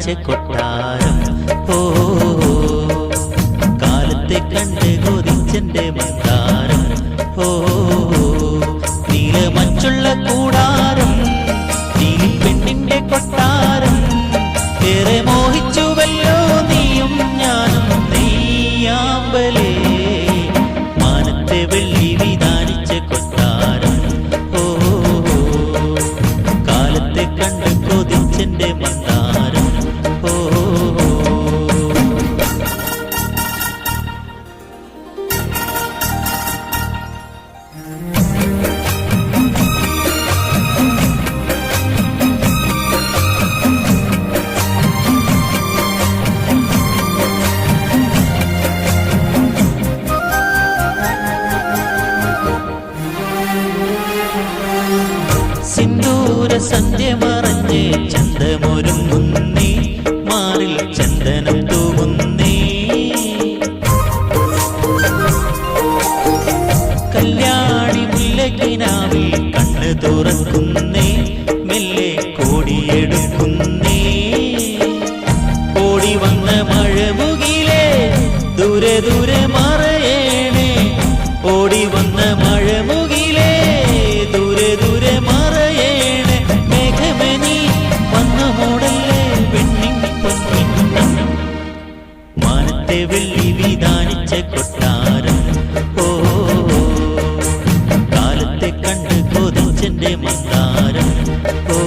വിധാനിച്ച കൊട്ടാരം ഓ കാലത്തെ കണ്ട് കൊതിച്ചെന്റെ മന്ദാരം ഓ നീലമച്ചുള്ള കൂടാരം നീലി പെണ്ണിന്റെ കൊട്ടാരം ഏറെ മോഹിച്ചുവല്ലോ നീയും ഞാനും നെയ്യാമ്പലേ മാനത്തെ വെള്ളി വിധാനിച്ച കൊട്ടാരം ഓ കാലത്തെ കണ്ട് കൊതിച്ചെന്റെ മന്ദാരം ഓ സിന്ദൂര സന്ധ്യ മറഞ്ഞ് ചന്തമൊരുങ്ങുന്നേ മാറിൽ ചന്ദനം തൂവുന്നേ കല്യാണി മുല്ലക്കിനാവിൽ കണ്ണ് തുറക്കുന്നേ മെല്ലെ കോടിയെടുക്കുന്നേ ഓടി വന്ന മഴമുകിലേ ദൂരെ ദൂരെ മറയേണേ ഓടി വന്ന മഴമുകിലേ ദൂരെ ദൂരെ മറയേണേ മേഘമനി വന്നു മൂടല്ലേ പെണ്ണിൻ പൊന്നിൻ മാനത്തെ വെള്ളി വിധാനിച്ച കൊട്ടാരം ഓ കാലത്തെ കണ്ട് കൊതിച്ചെന്റെ മന്ദാരം ഓ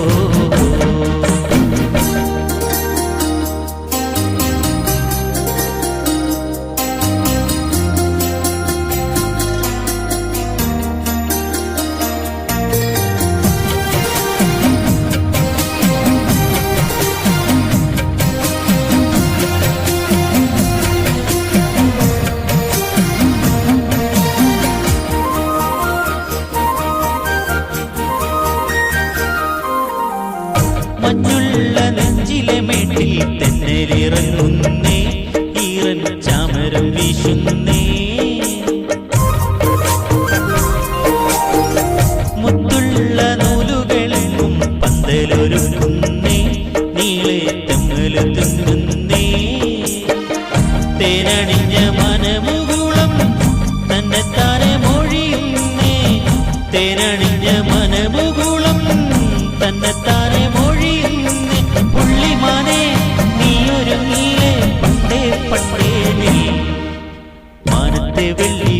മഞ്ഞുള്ള നെഞ്ചിലെ മേട്ടിൽ തെന്നലിറങ്ങുന്നേ ഈറൻ ചാമരം വീശുന്നേ മുത്തുള്ള നൂലുകളെങ്ങും പന്തലൊരുക്കുന്നേ നീളെ തെമ്മല് തിന്നുന്നേ തേനണിഞ്ഞ മനമുകുളം തന്നെത്താനെ മൊഴിയുന്നേ തേനണിഞ്ഞ മനമുകുളം തന്നെത്താനെ മൊഴിയുന്നേ പുള്ളിമാനെ നീയൊരുങ്ങിയില്ലേ പണ്ടേ പണ്ടേ മാനത്തെ വെള്ളി